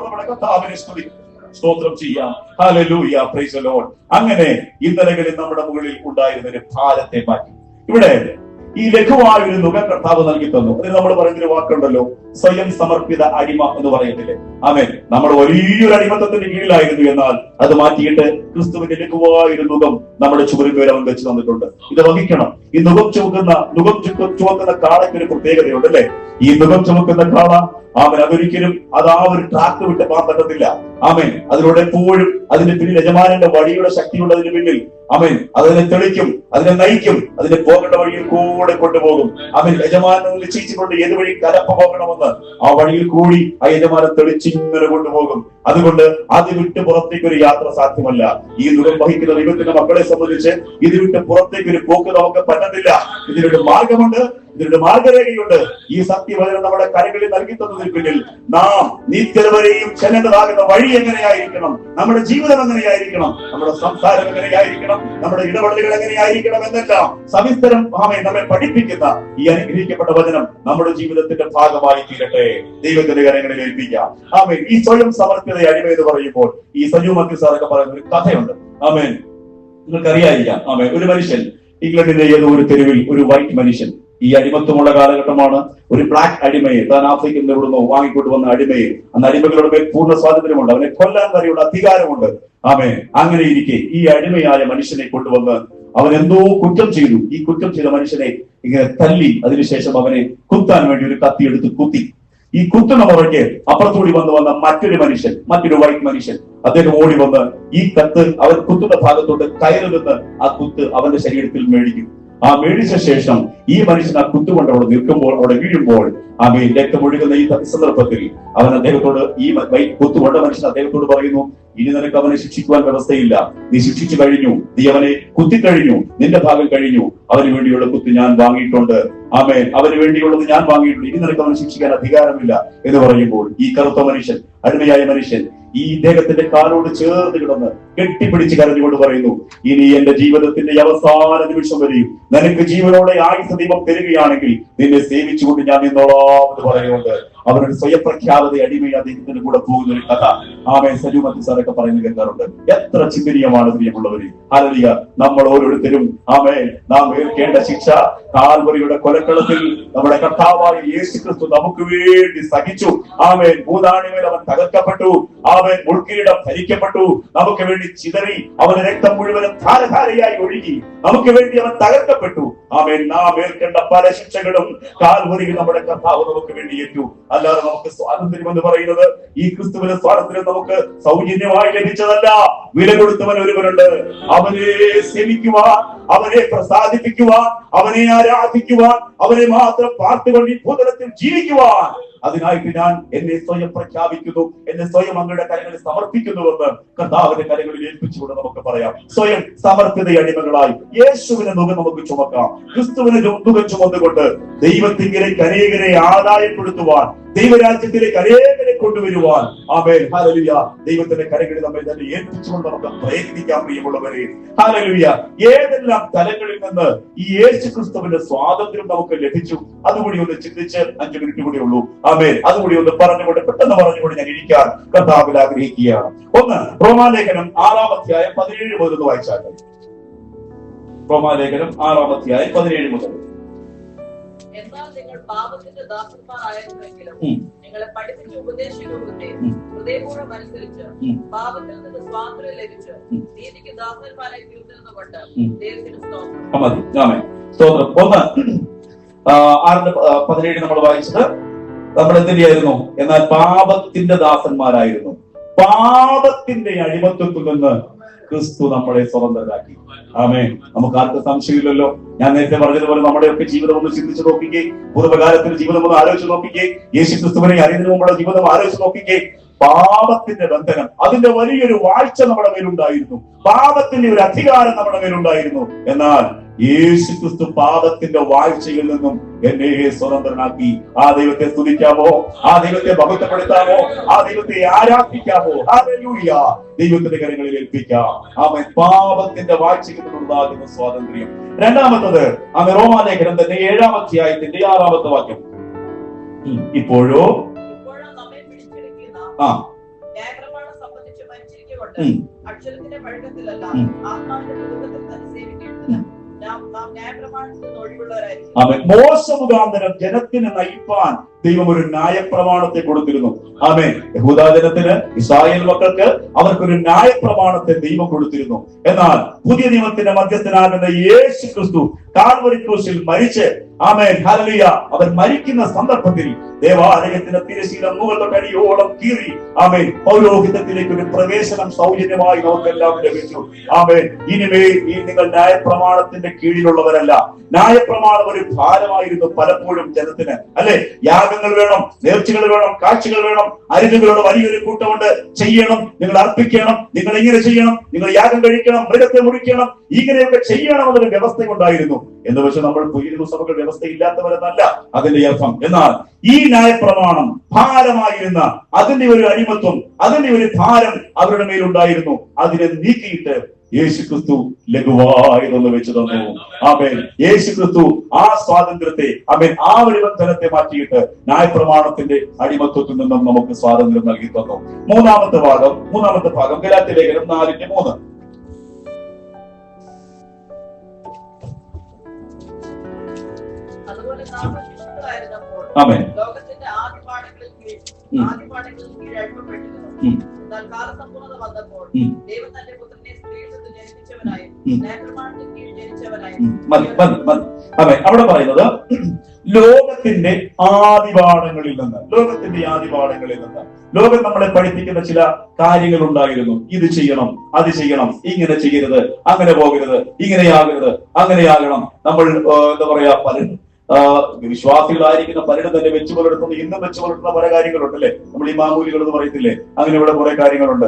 നമ്മുടെ കർത്താവിനെ സ്തുതിക്കും, സ്തോത്രം ചെയ്യാം. Hallelujah, praise the Lord. അങ്ങനെ ഇന്നലകളിൽ നമ്മുടെ മുകളിൽ ഉണ്ടായിരുന്ന ഒരു ഭാരത്തെ മാറ്റി. ഇവിടെ ഈ ലഘുവായ ഒരു നുകം കർത്താവ് നൽകി തന്നു. അതിന് നമ്മൾ പറയുന്നൊരു വാക്കുണ്ടല്ലോ, സ്വയം സമർപ്പിത അടിമ എന്ന് പറയത്തില്ലേ. ആമേൻ. നമ്മൾ വലിയൊരു അടിമത്തത്തിന്റെ കീഴിലായിരുന്നു, എന്നാൽ അത് മാറ്റിയിട്ട് ക്രിസ്തുവിന്റെ ലഘുവായൊരു നുകം നമ്മുടെ ചുമരുമേൽ അവൻ വെച്ച് തന്നിട്ടുണ്ട്. ഇത് വഹിക്കണം. ഈ നുകം ചുമക്കുന്ന കാളയ്ക്ക് ഒരു പ്രത്യേകതയുണ്ട് അല്ലെ. ഈ നുകം ചുമക്കുന്ന കാള ആമൻ അതൊരിക്കലും ആ ഒരു ട്രാക്ക് വിട്ട് പോകാൻ പറ്റത്തില്ല. ആമേൻ. അതിലൂടെ എപ്പോഴും അതിന്റെ പിന്നിൽ യജമാനന്റെ വഴിയുടെ ശക്തിയുള്ളതിന് പിന്നിൽ ആമേൻ അതിനെ തെളിക്കും, അതിനെ നയിക്കും, അതിനെ പോകേണ്ട വഴിയിൽ കൂടെ കൊണ്ടുപോകും. ആമേൻ. യജമാനൻ നിശ്ചയിച്ചുകൊണ്ട് ഏത് വഴി കലപ്പ പോകണമെന്ന് ആ വഴിയിൽ കൂടി ആ യജമാനൻ തെളിച്ചിങ്ങനെ കൊണ്ടുപോകും. അതുകൊണ്ട് അത് വിട്ട് പുറത്തേക്ക് ഒരു യാത്ര സാധ്യമല്ല. ഈ നുകം വഹിക്കുന്ന ദൈവത്തിന്റെ മക്കളെ സംബന്ധിച്ച് ഇത് വിട്ട് പുറത്തേക്ക് ഒരു പോക്ക് നമുക്ക് പറ്റത്തില്ല. ഇതിനൊരു മാർഗമുണ്ട്, ഇതിനൊരു മാർഗരേഖയുണ്ട്. ഈ സത്യവചനം നമ്മുടെ കരങ്ങളിൽ നൽകി തന്നതിന് പിന്നിൽ നാം നിത്യത വരെയും ചെല്ലേണ്ടതാകുന്ന വഴി എങ്ങനെയായിരിക്കണം, നമ്മുടെ ജീവിതം എങ്ങനെയായിരിക്കണം, നമ്മുടെ സംസാരം എങ്ങനെയായിരിക്കണം, നമ്മുടെ ഇടപെടലുകൾ എങ്ങനെയായിരിക്കണം എന്നെല്ലാം സവിസ്തരം നമ്മെ പഠിപ്പിക്കുന്ന ഈ അനുഗ്രഹിക്കപ്പെട്ട വചനം നമ്മുടെ ജീവിതത്തിന്റെ ഭാഗമായി തീരട്ടെ. ദൈവത്തിന്റെ കരങ്ങളിൽ ഏൽപ്പിക്കാം. ആമേൻ. ഈ സ്വയം സമർപ്പിത അടിമ എന്ന് പറയുമ്പോൾ ഈ സജു മക്കി സാറൊക്കെ പറയുന്ന ഒരു കഥയുണ്ട്. ആമേൻ. നിങ്ങൾക്കറിയായിരിക്കാം. ആമേൻ. ഒരു മനുഷ്യൻ ഇംഗ്ലണ്ടിലെ ഏതോ ഒരു തെരുവിൽ ഒരു വൈറ്റ് മനുഷ്യൻ, ഈ അടിമത്വമുള്ള കാലഘട്ടമാണ്, ഒരു ബ്ലാക്ക് അടിമയെ താൻ ആഫ്രിക്കയിൽ നിന്ന് ഇവിടുന്ന് വാങ്ങിക്കൊണ്ടുവന്ന അടിമയെ, അന്ന് അടിമകളുടെ മേൽ പൂർണ്ണ സ്വാതന്ത്ര്യമുണ്ട്, അവനെ കൊല്ലാൻ വരെയുള്ള അധികാരമുണ്ട്. ആമേൻ. അങ്ങനെ ഇരിക്കെ ഈ അടിമയായ മനുഷ്യനെ കൊണ്ടുവന്ന് അവൻ എന്തോ കുറ്റം ചെയ്തു. ഈ കുറ്റം ചെയ്ത മനുഷ്യനെ ഇങ്ങനെ തല്ലി, അതിനുശേഷം അവനെ കുത്താൻ വേണ്ടി ഒരു കത്തി എടുത്ത് കുത്തി. ഈ കുത്തുന്ന മുറയ്ക്ക് അപ്പുറത്തൂടി വന്ന മറ്റൊരു മനുഷ്യൻ, മറ്റൊരു വൈറ്റ് മനുഷ്യൻ, അദ്ദേഹം ഓടി വന്ന് ഈ കത്ത് അവൻ കുത്തുന്ന ഭാഗത്തോട്ട് കയറി നിന്ന് ആ കുത്ത് അവന്റെ ശരീരത്തിൽ മേടിക്കും. ആ മേടിച്ച ശേഷം ഈ മനുഷ്യൻ ആ കുത്തുകൊണ്ട് അവിടെ നിൽക്കുമ്പോൾ, അവിടെ വീഴുമ്പോൾ ആമേൻ രക്തമൊഴുകുന്ന ഈ സന്ദർഭത്തിൽ അവൻ അദ്ദേഹത്തോട്, ഈ കുത്തുകൊണ്ട മനുഷ്യൻ അദ്ദേഹത്തോട് പറയുന്നു, ഇനി നിനക്ക് അവനെ ശിക്ഷിക്കുവാൻ വ്യവസ്ഥയില്ല, നീ ശിക്ഷിച്ചു കഴിഞ്ഞു, നീ അവനെ കുത്തിക്കഴിഞ്ഞു, നിന്റെ ഭാഗം കഴിഞ്ഞു, അവന് വേണ്ടിയുള്ള കുത്ത് ഞാൻ വാങ്ങിയിട്ടുണ്ട്. ആമേൻ. അവന് വേണ്ടിയുള്ളത് ഞാൻ വാങ്ങിയിട്ടുണ്ട്, ഇനി നിനക്ക് അവനെ ശിക്ഷിക്കാൻ അധികാരമില്ല എന്ന് പറയുമ്പോൾ ഈ കറുത്ത മനുഷ്യൻ, അടിമയായ മനുഷ്യൻ ഈ ഇദ്ദേഹത്തിന്റെ കാലോട് ചേർന്ന് കിടന്ന് കെട്ടിപ്പിടിച്ച് കരഞ്ഞുകൊണ്ട് പറയുന്നു, ഇനി എന്റെ ജീവിതത്തിന്റെ അവസാന നിമിഷം വരെയും നിനക്ക് ജീവനോടെ ആയുസ് ദൈവം തരികയാണെങ്കിൽ നിന്നെ സേവിച്ചുകൊണ്ട് ഞാൻ നിന്നോളാം എന്ന് പറയുന്നുണ്ട്. അവരുടെ സ്വയം പ്രഖ്യാപിത അടിമയെ അദ്ദേഹത്തിന്റെ കൂടെ പോകുന്ന ഒരു കഥ ആമേൻ സജു മത്തി സാറൊക്കെ പറയുന്നത് കേൾക്കാറുണ്ട്. എത്ര ചിന്തനീയമാണ് പ്രിയമുള്ളവര്. ഹല്ലേലൂയ. നമ്മൾ ഓരോരുത്തരും ആമേൻ നാം ഏൽക്കേണ്ട ശിക്ഷ കാൽവരിയുടെ കൊലക്കളത്തിൽ നമ്മുടെ കർത്താവായ യേശു ക്രിസ്തു നമുക്ക് വേണ്ടി സഹിച്ചു. ആമേൻ. ഭൂതാണിമേൽ അവൻ തകർക്കപ്പെട്ടു. ആമേൻ. മുൾക്കിരീടം ധരിക്കപ്പെട്ടു. നമുക്ക് വേണ്ടി ചിതറി അവന്റെ രക്തം മുഴുവനും ധാരധാരയായി ഒഴുകി നമുക്ക് വേണ്ടി അവൻ തകർക്കപ്പെട്ടു. ആമേൻ. നാം ഏൽക്കേണ്ട പല ശിക്ഷകളും കാൽവരിയിൽ നമ്മുടെ കർത്താവ് നമുക്ക് വേണ്ടി ഏറ്റു. അല്ലാതെ നമുക്ക് സ്വാതന്ത്ര്യം എന്ന് പറയുന്നത് ഈ ക്രിസ്തുവിന്റെ സ്വാതന്ത്ര്യം നമുക്ക് സൗജന്യമായി ലഭിച്ചതല്ല. വില കൊടുത്തവൻ ഒരുവനുണ്ട്. അവനെ സേവിക്കുവാൻ, അവനെ പ്രസാദിപ്പിക്കുവാൻ, അവനെ ആരാധിക്കുവാൻ, അവനെ മാത്രം പാർത്തുകൊണ്ട് ഈ ഭൂതലത്തിൽ ജീവിക്കുവാൻ, അതിനായിട്ട് ഞാൻ എന്നെ സ്വയം പ്രഖ്യാപിക്കുന്നു, എന്നെ സ്വയം അങ്ങയുടെ കരങ്ങളിൽ സമർപ്പിക്കുന്നുവെന്ന് കർത്താവിന്റെ കരങ്ങളിൽ ഏൽപ്പിച്ചുകൊണ്ട് നമുക്ക് പറയാം. സ്വയം സമർപ്പിത അടിമകളായി യേശുവിനെ നുകം നമുക്ക് ചുമക്കാം. ക്രിസ്തുവിനെ നുകം ചുമന്നുകൊണ്ട് ദൈവത്തിങ്കിലേക്ക് അനേകരെ ആദായപ്പെടുത്തുവാൻ, ദൈവരാജ്യത്തിലേക്ക് അനേകരെ കൊണ്ടുവരുവാൻ ആമേൻ ഹല്ലേലൂയ ദൈവത്തിന്റെ കരങ്ങളിൽ നമ്മെ തന്നെ ഏൽപ്പിച്ചുകൊണ്ട് നമുക്ക് പ്രയത്നിക്കാൻ പ്രിയമുള്ളവരെ. ഹല്ലേലൂയ. ഏതെല്ലാം തലങ്ങളിൽ നിന്ന് ഈ യേശു ക്രിസ്തുവിന്റെ സ്വാതന്ത്ര്യം നമുക്ക് ലഭിച്ചു, അതുകൂടി ഒന്ന് ചിന്തിച്ച് 5 മിനിറ്റ് കൂടി ഉള്ളൂ. ആമേൻ. അതുകൂടി ഒന്ന് പറഞ്ഞുകൊണ്ട് പെട്ടെന്ന് പറഞ്ഞുകൊണ്ട് ഞാൻ ഇരിക്കാൻ കർത്താവിൽ ആഗ്രഹിക്കുകയാണ്. ഒന്ന് റോമാലേഖനം 6-ാം അധ്യായം 17 മുതൽ ഒന്ന് വായിച്ചാൽ. റോമാലേഖനം 6-ാം അധ്യായം 17 മുതൽ. എന്നാൽ നിങ്ങൾ പാപത്തിന്റെ ദാസന്മാരായിരുന്നെങ്കിലും നിങ്ങളെ പഠിപ്പിച്ച ഉപദേശങ്ങളുടെ ഹൃദയപൂർവ്വം അനുസരിച്ച് പാപത്തിൽ നിന്ന് സ്വാതന്ത്ര്യം ലഭിച്ച് നീതിക്ക് ദാസന്മാരായി തീർന്നിരുന്നുകൊണ്ട് ദൈവത്തിന് സ്തോത്രം. സ്തോത്രം. 6:17 നമ്മൾ വായിച്ചത് നമ്മൾ എന്തിനായിരുന്നു? എന്നാൽ പാപത്തിന്റെ ദാസന്മാരായിരുന്നു. പാപത്തിന്റെ അടിമത്വത്തിൽ നിന്ന് ക്രിസ്തു നമ്മളെ സ്വതന്ത്രരാക്കി. ആമേൻ. നമുക്ക് ആർക്കും സംശയമില്ലല്ലോ. ഞാൻ നേരത്തെ പറഞ്ഞതുപോലെ നമ്മുടെയൊക്കെ ജീവിതം ഒന്ന് ചിന്തിച്ചു നോക്കിക്കേ. പൂർവ്വകാലത്തിന്റെ ജീവിതം ഒന്ന് ആലോചിച്ച് നോക്കിക്കേ. യേശു ക്രിസ്തുവിനെ അറിയുന്നതിന് മുമ്പുള്ള ജീവിതം ആലോചിച്ച് നോക്കിക്കേ. പാപത്തിന്റെ ബന്ധനം, അതിന്റെ വലിയൊരു വാഴ്ച നമ്മുടെ മേലുണ്ടായിരുന്നു. പാപത്തിന്റെ ഒരു അധികാരം നമ്മുടെ മേലുണ്ടായിരുന്നു. എന്നാൽ യേശു ക്രിസ്തു പാപത്തിന്റെ വാഴ്ചയിൽ നിന്നും എന്നെ സ്വതന്ത്രനാക്കി. ആ ദൈവത്തെ സ്തുതിക്കാമോ? ആ ദൈവത്തെ മഹത്വപ്പെടുത്താമോ? ആ ദൈവത്തെ ആരാധിക്കാമോ? ഹല്ലേലൂയ. ദൈവത്തിന്റെ കരങ്ങളിൽ ഏൽപ്പിക്കാം. ആമേൻ. പാപത്തിന്റെ വാഴ്ചയിൽ നിന്നുണ്ടാകുന്ന സ്വാതന്ത്ര്യം. രണ്ടാമത്തത് റോമാലേഖനം തന്നെ 7-ാം അധ്യായത്തിന്റെ 6-ാമത്തെ വാക്യം. ഇപ്പോഴോ ന്യായപ്രമാണം സംബന്ധിച്ച് മരിച്ചിരിക്കൊണ്ട് അക്ഷരത്തിന്റെ പഴക്കത്തിലല്ല ആത്മാവിന്റെ പുതുക്കത്തിൽ തന്നെ സേവിക്കേണ്ടതിന് നാം ന്യായപ്രമാണത്തിൽ നിന്ന് ഒഴിവുള്ളവരായിരിക്കും. ആമേൻ. മോശ മുഖാന്തരം ജനത്തിന് നയിപ്പാൻ ദൈവം ഒരു ന്യായപ്രമാണത്തെ കൊടുത്തിരുന്നു. ആമേൻ. യഹൂദ ജനത്തിന്, ഇസ്രായേൽ മക്കൾക്ക് അവർക്കൊരു ന്യായപ്രമാണത്തെ ദൈവം കൊടുത്തിരുന്നു. എന്നാൽ പുതിയ നിയമത്തിന്റെ മധ്യസ്ഥനാകുന്ന യേശു ക്രിസ്തു കാൽവരി ക്രൂശിൽ മരിച്ച്, ആമേൻ, ഹല്ലേലൂയ, അവൻ മരിക്കുന്ന സന്ദർഭത്തിൽ ദേവാലയത്തിന്റെ തിരശീല മുകളിലടിയോളം കീറി, ആമേൻ, പൗരോഹിത്യത്തിലേക്ക് ഒരു പ്രവേശനം സൗജന്യമായി നമുക്കെല്ലാം ലഭിച്ചു. ആമേൻ. ഇനിമേൽ ഈ നിങ്ങൾ ന്യായപ്രമാണത്തിന്റെ കീഴിലുള്ളവരല്ല. ന്യായപ്രമാണം ഒരു ഭാരമായിരുന്നു പലപ്പോഴും ജനത്തിന്, അല്ലെ? യാഗങ്ങൾ വേണം, നേർച്ചകൾ വേണം, കാഴ്ചകൾ വേണം, അരുതുകളുടെ വലിയൊരു കൂട്ടമുണ്ട്. ചെയ്യണം, നിങ്ങൾ അർപ്പിക്കണം, നിങ്ങൾ ഇങ്ങനെ ചെയ്യണം, നിങ്ങൾ യാഗം കഴിക്കണം, മൃഗത്തെ മുറിക്കണം, ഇങ്ങനെയൊക്കെ ചെയ്യണമെന്നൊരു വ്യവസ്ഥ ഉണ്ടായിരുന്നു. എന്ന് വെച്ച് നമ്മൾ പുതിയ സഭകൾ വ്യവസ്ഥ ഇല്ലാത്തവരെന്നല്ല അതിന്റെ അർത്ഥം. എന്നാൽ ഈ ന്യായപ്രമാണം ഭാരമായിരുന്ന അതിന്റെ ഒരു അടിമത്വം, അതിന്റെ ഒരു ഭാരം അവരുടെ മേലുണ്ടായിരുന്നു. അതിനെ നീക്കിയിട്ട് യേശു ക്രിസ്തു ലഘുവായതൊന്ന് വെച്ച് തന്നു. ആമേൻ. യേശു ക്രിസ്തു ആ സ്വാതന്ത്ര്യത്തെ, ആമേൻ, ആ ഒരു ബന്ധനത്തെ മാറ്റിയിട്ട് ന്യായപ്രമാണത്തിന്റെ അടിമത്വത്തിൽ നിന്നും നമുക്ക് സ്വാതന്ത്ര്യം നൽകി തന്നു. മൂന്നാമത്തെ ഭാഗം ഗലാത്യ ലേഖനം 4:3. അതുപോലെ നാം ശിശുക്കളായിരുന്നപ്പോൾ ആമേൻ. ലോകത്തിന്റെ ആദിപാഠങ്ങളിൽ കീഴ് അടിമപ്പെട്ടിരുന്നു. എന്നാൽ കാലസമ്പൂർണ്ണത വന്നപ്പോൾ ദൈവം തന്റെ പുത്രനെ സ്ത്രീയിൽ നിന്ന് ജനിപ്പിച്ചവനായും ന്യായപ്രമാണത്തിൽ കീഴിൽ ജനിച്ചവനായും. അവിടെ പറയുന്നത് ലോകത്തിന്റെ ആദിപാഠങ്ങളിൽ നിന്ന്, ലോകം നമ്മളെ പഠിപ്പിക്കുന്ന ചില കാര്യങ്ങൾ ഉണ്ടായിരുന്നു. ഇത് ചെയ്യണം, അത് ചെയ്യണം, ഇങ്ങനെ ചെയ്യരുത്, അങ്ങനെ പോകരുത്, ഇങ്ങനെയാകരുത്, അങ്ങനെയാകണം. നമ്മൾ എന്താ പറയാ, പലരും വിശ്വാസികളായിരിക്കുന്ന പലരും തന്നെ വെച്ചു പുലർത്തുന്ന, ഇന്നും വെച്ചു പുലർത്തുന്ന പല കാര്യങ്ങളുണ്ടല്ലേ. നമ്മൾ ഈ മാമൂലികൾ എന്ന് പറയത്തില്ലേ, അങ്ങനെ ഇവിടെ കുറെ കാര്യങ്ങളുണ്ട്.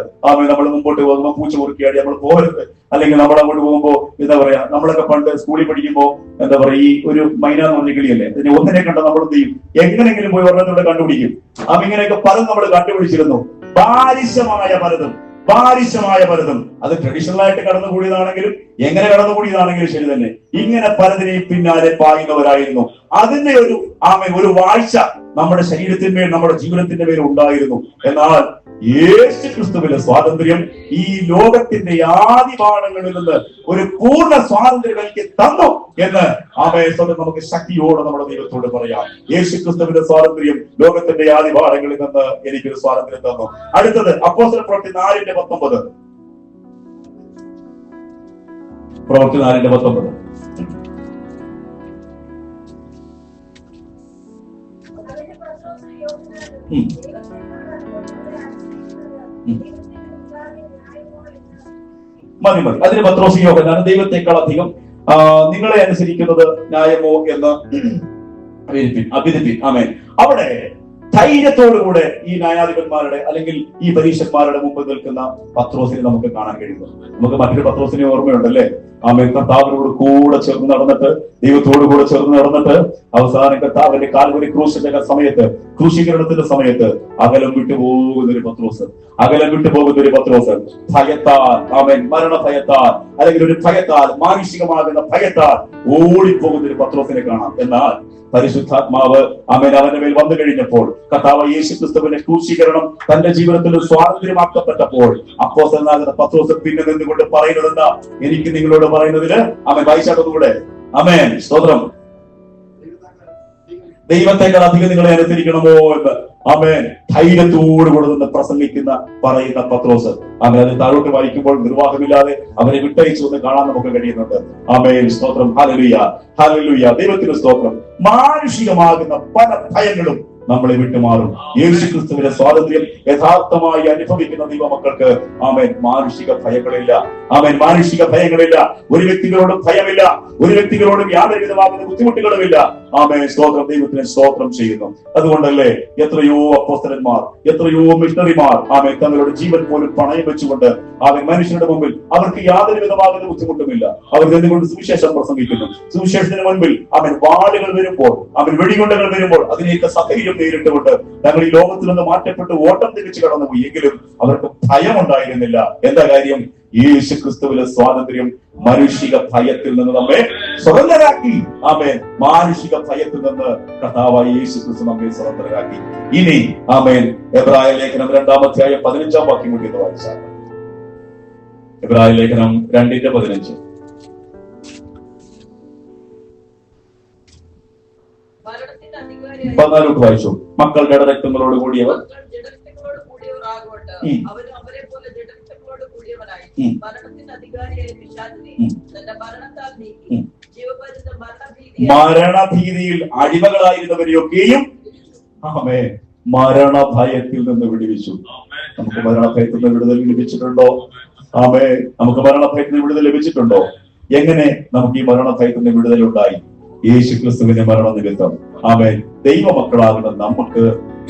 നമ്മൾ മുമ്പോട്ട് പോകുമ്പോൾ പൂച്ച മുറുക്കിയാടി നമ്മൾ പോകരുത്. അല്ലെങ്കിൽ നമ്മൾ അങ്ങോട്ട് പോകുമ്പോ എന്താ പറയാ, നമ്മളൊക്കെ പണ്ട് സ്കൂളിൽ പഠിക്കുമ്പോ എന്താ പറയാ, ഈ ഒരു മൈന എന്ന് പറഞ്ഞ കിളിയല്ലേ, അതിന് ഒന്നിനെ കണ്ട നമ്മൾ എന്ത് ചെയ്യും, എങ്ങനെങ്കിലും പോയി ഒരെണ്ണത്തിലൂടെ കണ്ടുപിടിക്കും. ഇങ്ങനെയൊക്കെ പലതും നമ്മൾ കണ്ടുപിടിച്ചിരുന്നു. ബാലിശമായ പലതും അത് ട്രഡീഷണൽ ആയിട്ട് കടന്നുകൂടിയതാണെങ്കിലും എങ്ങനെ കടന്നുകൂടിയതാണെങ്കിലും ശരി തന്നെ, ഇങ്ങനെ പലതിനെയും പിന്നാലെ പായുന്നവരായിരുന്നു. അതിന്റെ ഒരു വാഴ്ച നമ്മുടെ ശരീരത്തിന്മേൽ, നമ്മുടെ ജീവിതത്തിന്റെ മേൽ ഉണ്ടായിരുന്നു. എന്നാൽ യേശു ക്രിസ്തുവിന്റെ സ്വാതന്ത്ര്യം ഈ ലോകത്തിന്റെ ആദിപാഠങ്ങളിൽ നിന്ന് ഒരു പൂർണ്ണ സ്വാതന്ത്ര്യം എനിക്ക് തന്നു എന്ന് നമുക്ക് ശക്തിയോടെ നമ്മുടെ ദൈവത്തോട് പറയാം. യേശു ക്രിസ്തുവിന്റെ സ്വാതന്ത്ര്യം ലോകത്തിന്റെ ആദിപാഠങ്ങളിൽ നിന്ന് എനിക്കൊരു സ്വാതന്ത്ര്യം തന്നു. അടുത്തത് അപ്പോസ്തലപ്രവൃത്തി 4:19. പ്രവൃത്തി 4:19. മതി. അതിന് പത്രോസ് യോഹന്നാൻ ദൈവത്തെക്കാൾ അധികം നിങ്ങളെ അനുസരിക്കുന്നത് ന്യായമോ എന്ന് അഭിനന്ദിപ്പിൻ. ആമേൻ. അവിടെ ധൈര്യത്തോടുകൂടെ ഈ ന്യായാധിപന്മാരുടെ അല്ലെങ്കിൽ ഈ പരീക്ഷന്മാരുടെ മുമ്പിൽ നിൽക്കുന്ന പത്രോസിനെ നമുക്ക് കാണാൻ കഴിയുന്നു. നമുക്ക് മറ്റൊരു പത്രോസിനെ ഓർമ്മയുണ്ടല്ലേ. ആമേൻ. കർത്താവിനോട് കൂടെ ചേർന്ന് നടന്നിട്ട്, ദൈവത്തോടു കൂടെ ചേർന്ന് നടന്നിട്ട്, അവസാനം കർത്താവിന്റെ കാൽവരി ക്രൂശീകരണത്തിന്റെ സമയത്ത് അകലം വിട്ടുപോകുന്ന ഒരു പത്രോസ്, ഭയത്താൽ, ആമേൻ, മരണ ഭയത്താൽ അല്ലെങ്കിൽ ഒരു ഭയത്താൽ, മാനുഷികമാകുന്ന ഭയത്താൽ ഓടിപ്പോകുന്ന ഒരു പത്രോസിനെ കാണാം. എന്നാൽ പരിശുദ്ധാത്മാവ് ആമേൻ അവന്റെ മേൽ വന്നു കഴിഞ്ഞപ്പോൾ, കർത്താവ് യേശു ക്രിസ്തുവിന്റെ ക്രൂശീകരണം തന്റെ ജീവിതത്തിൽ സ്വാതന്ത്ര്യമാക്കപ്പെട്ടപ്പോൾ, അപ്പോസ്തലനാകുന്ന പത്രോസ് പിന്നെ നിന്നുകൊണ്ട് പറയുന്നത് എന്താ? എനിക്ക് നിങ്ങളോട് പറയുന്നതിന് ആമേൻ, വായിച്ചാട്ടതുകൂടെ, ആമേൻ, സ്തോത്രം, ദൈവത്തെക്കാൾ അധികം നിങ്ങളെ അനുസരിക്കണമോ എന്ന് ആമേൻ ധൈര്യത്തോടുകൂടെ നിന്ന് പറയുന്ന പത്രോസ്. ആമേൻ. അത് താഴോട്ട് വായിക്കുമ്പോൾ നിർവാഹമില്ലാതെ അവരെ വിട്ടയച്ചു എന്ന് കാണാൻ നമുക്ക് കഴിയുന്നുണ്ട്. ആമേൻ, സ്തോത്രം, ഹല്ലേലൂയ, ഹല്ലേലൂയ, ദൈവത്തിന് സ്തോത്രം. മാനുഷികമാകുന്ന പല ഭയങ്ങളും നമ്മളെ വിട്ടുമാറും. യേശു ക്രിസ്തുവിന്റെ സ്വാതന്ത്ര്യം യഥാർത്ഥമായി അനുഭവിക്കുന്ന ദൈവമക്കൾക്ക് ആമേൻ മാനുഷിക ഭയങ്ങളില്ല. ആമേൻ, മാനുഷിക ഭയങ്ങളില്ല. ഒരു വ്യക്തികളോടും ഭയമില്ല. ഒരു വ്യക്തികളോടും യാതൊരു വിധമാകുന്ന ബുദ്ധിമുട്ടുകളുമില്ല. ആമേൻ, സ്തോത്രം, ദൈവത്തിന് സ്തോത്രം ചെയ്യുന്നു. അതുകൊണ്ടല്ലേ എത്രയോ അപ്പോസ്തലന്മാർ, എത്രയോ മിഷണറിമാർ ആമേൻ തങ്ങളുടെ ജീവൻ പോലും പണയം വെച്ചുകൊണ്ട് ആമേൻ മനുഷ്യരുടെ മുമ്പിൽ അവർക്ക് യാതൊരു വിധമാകുന്ന ബുദ്ധിമുട്ടുമില്ല. അവർ നിന്നുകൊണ്ട് സുവിശേഷം പ്രസംഗിക്കുന്നു. സുവിശേഷത്തിന് മുൻപിൽ ആമേൻ വാളുകൾ വരുമ്പോൾ, ആമേൻ വെടികൊണ്ടകൾ വരുമ്പോൾ അതിനെയൊക്കെ സധൈര്യം നേരിട്ടുകൊണ്ട് ഞങ്ങൾ ഈ ലോകത്തിൽ നിന്ന് മാറ്റപ്പെട്ട് ഓട്ടം തിരിച്ചു കടന്നുപോയി. എങ്കിലും അവർക്ക് ഭയം ഉണ്ടായിരുന്നില്ല. എന്താ കാര്യം? യേശു ക്രിസ്തുവിലെ സ്വാതന്ത്ര്യം മാനുഷിക ഭയത്തിൽ നിന്ന് നമ്മെ സ്വതന്ത്രരാക്കി. ആമേൻ, മാനുഷിക ഭയത്തിൽ നിന്ന് കർത്താവായ യേശു ക്രിസ്തു നമ്മെ സ്വതന്ത്രരാക്കി. ഇനി ആമേൻ എബ്രായ ലേഖനം 2-ാം അധ്യായം 15-ാം വാക്യം കൂടി വായിച്ചാൽ, എബ്രായ ലേഖനം 2:15. 14 വായിച്ചു. മക്കൾ ജഡരക്തങ്ങളോട് കൂടിയവർ ജഡരക്തങ്ങളോട് കൂടിയവർ ആകോട്ടെ, അവരും അവരെ പോലെ ജഡരക്തങ്ങളോട് കൂടിയവരായി മരണത്തിന്റെ അധികാരിയായ പിശാചിനെ തന്റെ മരണത്താൽ നീക്കി ജീവപര്യന്ത മരണഭീതിയിൽ അടിമകളായിരുന്നവരെയൊക്കെയും ആമേൻ മരണഭയത്തിൽ നിന്ന് വിടുവിച്ചു. നമുക്ക് മരണഭയത്തിൽ നിന്ന് വിടുതൽ ലഭിച്ചിട്ടുണ്ടോ? ആമേൻ. നമുക്ക് മരണഭയത്തിൽ നിന്ന് വിടുതൽ ലഭിച്ചിട്ടുണ്ടോ? എങ്ങനെ നമുക്ക് ഈ മരണഭയത്തിൽ നിന്ന് വിടുതലുണ്ടായി? യേശു ക്രിസ്തുവിന്റെ മരണ നിമിത്തം. ആമേൻ. ദൈവമക്കളാകുന്ന നമുക്ക്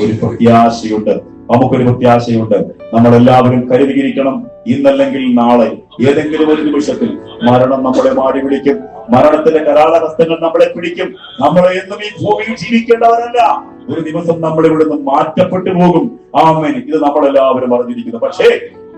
ഒരു പ്രത്യാശയുണ്ട്. നമുക്കൊരു പ്രത്യാശയുണ്ട്. നമ്മളെല്ലാവരും കരുതിയിരിക്കണം. ഇന്നല്ലെങ്കിൽ നാളെ ഏതെങ്കിലും ഒരു നിമിഷത്തിൽ മരണം നമ്മളെ മാടി വിളിക്കും. മരണത്തിന്റെ കരാളഹസ്തങ്ങൾ നമ്മളെ പിടിക്കും. നമ്മൾ എന്നും ഈ ഭൂമിയിൽ ജീവിക്കേണ്ടവരല്ല. ഒരു ദിവസം നമ്മൾ ഇവിടുന്ന് മാറ്റപ്പെട്ടു പോകും. ആമേൻ. ഇത് നമ്മളെല്ലാവരും അറിഞ്ഞിരിക്കുന്നു. പക്ഷേ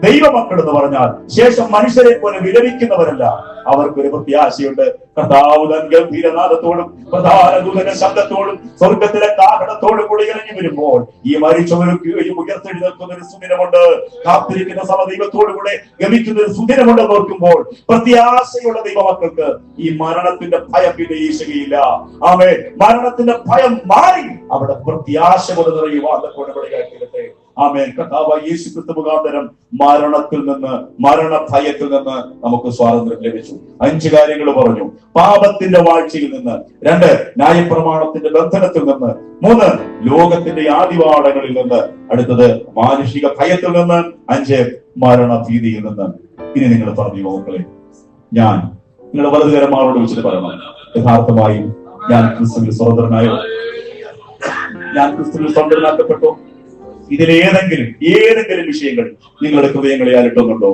ദൈവമക്കൾ എന്ന് പറഞ്ഞാൽ ശേഷം മനുഷ്യരെ പോലെ വിലപിക്കുന്നവരല്ല. അവർക്കൊരു പ്രത്യാശയുണ്ട്. കർത്താവ് തൻ ഗംഭീരനാദത്തോടും പ്രധാന ദൂതന്റെ ശബ്ദത്തോടും സ്വർഗത്തിലെ കാഹളത്തോടും കൂടി ഇറങ്ങി വരുമ്പോൾ ഈ മരിച്ചവർക്ക് ഉയർത്തെഴുന്നേൽക്കുന്ന ഒരു സുദിനമുണ്ട്. കാത്തിരിക്കുന്ന സമദൈവത്തോടു കൂടെ ഗമിക്കുന്ന ഒരു സുദിനമുണ്ടെന്ന് ഓർക്കുമ്പോൾ പ്രത്യാശയുള്ള ദൈവമക്കൾക്ക് ഈ മരണത്തിന്റെ ഭയം പിന്നെ ഈശുകയില്ല. ആമേ. മരണത്തിന്റെ ഭയം മാറി അവിടെ പ്രത്യാശ കൊണ്ട് നിറയുവാൻ ആമേൻ. കർത്താവായ യേശു ക്രിസ്തു മുഖാന്തരം മരണത്തിൽ നിന്ന്, മരണഭയത്തിൽ നിന്ന് നമുക്ക് സ്വാതന്ത്ര്യം ലഭിച്ചു. 5 കാര്യങ്ങൾ പറഞ്ഞു. പാപത്തിന്റെ വാഴ്ചയിൽ നിന്ന്, 2 ന്യായപ്രമാണത്തിന്റെ ബന്ധനത്തിൽ നിന്ന്, 3 ലോകത്തിന്റെ ആദിവാടങ്ങളിൽ നിന്ന്, അടുത്തത് മാനുഷിക ഭയത്തിൽ നിന്ന്, 5 മരണഭീതിയിൽ നിന്ന്. ഇനി നിങ്ങൾ പറഞ്ഞു മക്കളെ, നിങ്ങൾ വലതുകരന്മാരോട് വിളിച്ചിട്ട് പറയണം, യഥാർത്ഥമായും ഞാൻ ക്രിസ്തുവിൽ സ്വതന്ത്രനായോ? ഞാൻ ക്രിസ്തുവിൽ സ്വതന്ത്രനാക്കപ്പെട്ടോ? ഏതെങ്കിലും വിഷയങ്ങൾ നിങ്ങളുടെ ഹൃദയങ്ങളെ അലട്ടുന്നുണ്ടോ?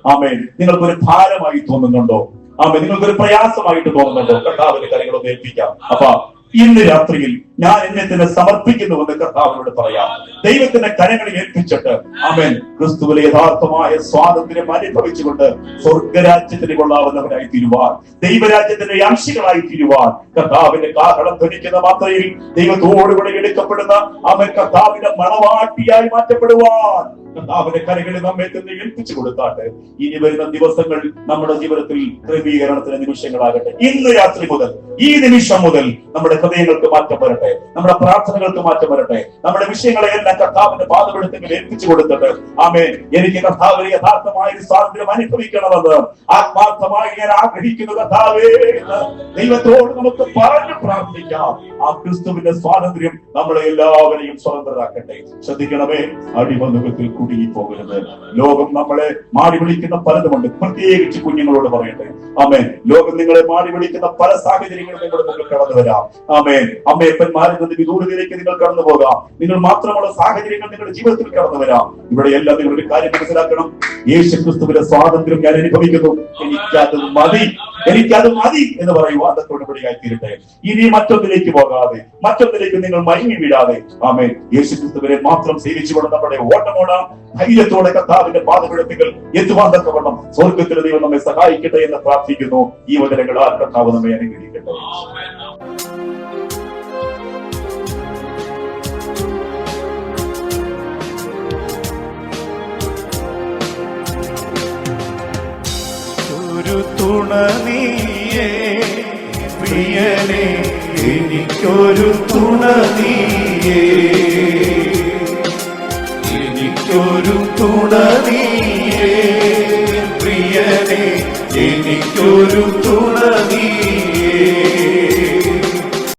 ആമേൻ. നിങ്ങൾക്കൊരു ഭാരമായി തോന്നുന്നുണ്ടോ? ആമേൻ. നിങ്ങൾക്കൊരു പ്രയാസമായിട്ട് തോന്നുന്നുണ്ടോ? കർത്താവിന്റെ കാര്യങ്ങളൊന്ന് ഏൽപ്പിക്കാം. അപ്പൊ ഇന്ന് രാത്രിയിൽ ഞാൻ എന്നെ തന്നെ സമർപ്പിക്കുന്നുവെന്ന് കർത്താവിനോട് പറയാം. ദൈവത്തിന്റെ കരങ്ങളിൽ ഏൽപ്പിച്ചിട്ട് ആമേൻ ക്രിസ്തുവിലെ യഥാർത്ഥമായ സ്വാതന്ത്ര്യം അനുഭവിച്ചുകൊണ്ട് സ്വർഗരാജ്യത്തിന് കൊള്ളാവുന്നവരായി തീരുവാൻ, ദൈവരാജ്യത്തിന്റെ അംശികളായി തീരുവാൻ, കർത്താവിന്റെ കാഹളം ധ്വനിക്കുന്ന മാത്രയിൽ ദൈവത്തോടുകൂടെ എടുക്കപ്പെടുന്ന ആമേൻ കർത്താവിന്റെ മണവാട്ടിയായി മാറ്റപ്പെടുവാൻ കർത്താവിന്റെ കരങ്ങളിൽ നമ്മെ തന്നെ ഏൽപ്പിച്ചു കൊടുത്താട്ട് ഇനി വരുന്ന ദിവസങ്ങൾ നമ്മുടെ ജീവിതത്തിൽ ക്രമീകരണത്തിന് നിമിഷങ്ങളാകട്ടെ. ഇന്ന് രാത്രി മുതൽ, ഈ നിമിഷം മുതൽ നമ്മുടെ ഹൃദയങ്ങൾക്ക് മാറ്റം വരട്ടെ, നമ്മുടെ പ്രാർത്ഥനകൾക്ക് മാറ്റം വരട്ടെ. നമ്മുടെ വിഷയങ്ങളെ എല്ലാം കർത്താവിന്റെ പാദപീഠത്തിൽ ഏൽപ്പിച്ചു കൊടുത്തിട്ട് ആമേൻ എനിക്ക് കർത്താവിനെ യഥാർത്ഥമായ ഒരു സ്വാതന്ത്ര്യം അനുഭവിക്കണമെന്ന് ആത്മാർത്ഥമായി ഞാൻ ആഗ്രഹിക്കുന്നു കർത്താവേ. ദൈവത്തോട് നമുക്ക് പറഞ്ഞു പ്രാർത്ഥിക്കാം. ആ ക്രിസ്തുവിന്റെ സ്വാതന്ത്ര്യം നമ്മളെ എല്ലാവരെയും സ്വതന്ത്രരാക്കട്ടെ. ശ്രദ്ധിക്കണമേ, അടിമനുഖത്തിൽ കുടുങ്ങിപ്പോകരുത്. ലോകം നമ്മളെ മാടി വിളിക്കുന്ന പലതുമുണ്ട്. പ്രത്യേകിച്ച് കുഞ്ഞുങ്ങളോട് പറയട്ടെ, ആമേൻ. ലോകം നിങ്ങളെ മാടി വിളിക്കുന്ന പല സാഹചര്യങ്ങളും നിങ്ങളുടെ മുമ്പിൽ കടന്നു വരാം. ആമേൻ. അമ്മയപ്പന്മാരിൽ നിന്ന് വിദൂരതയിലേക്ക് നിങ്ങൾ കടന്നു പോകാം. നിങ്ങൾ മാത്രമുള്ള സാഹചര്യങ്ങൾ നിങ്ങളുടെ ജീവിതത്തിൽ കടന്നു വരാം. ഇവിടെയെല്ലാം നിങ്ങൾ ഒരു കാര്യം മനസ്സിലാക്കണം, യേശു ക്രിസ്തുവിന്റെ സ്വാതന്ത്ര്യം ഞാൻ അനുഭവിക്കുന്നു, എനിക്കത് മതി എന്ന് പറയുക അതൊടുപടിയായി തീരട്ടെ. ഇനി മറ്റൊന്നിലേക്ക് പോകാതെ, മറ്റൊന്നിലേക്ക് നിങ്ങൾ മയങ്ങി വീഴാതെ ആമേൻ യേശു ക്രിസ്തുവിനെ മാത്രം സേവിച്ചുകൊണ്ട് നമ്മുടെ ഓട്ടമോടാം. ധൈര്യത്തോടെ കർത്താവിന്റെ പാദപീഠത്തിൽ എത്തുവാൻ തക്കവണ്ണം സ്വർഗത്തിലെ ദൈവം നമ്മെ സഹായിക്കട്ടെ എന്ന് പ്രാർത്ഥിക്കുന്നു. ഈ വചനങ്ങളാൽ കർത്താവ് നമ്മെ അനുഗ്രഹിക്കട്ടെ. ഒരു തുണ നീയേ പ്രിയനേ, എനിക്കൊരു തുണ നീയേ, എനിക്കൊരു തുണ നീയേ പ്രിയനേ, എനിക്കൊരു തുണ നീയേ.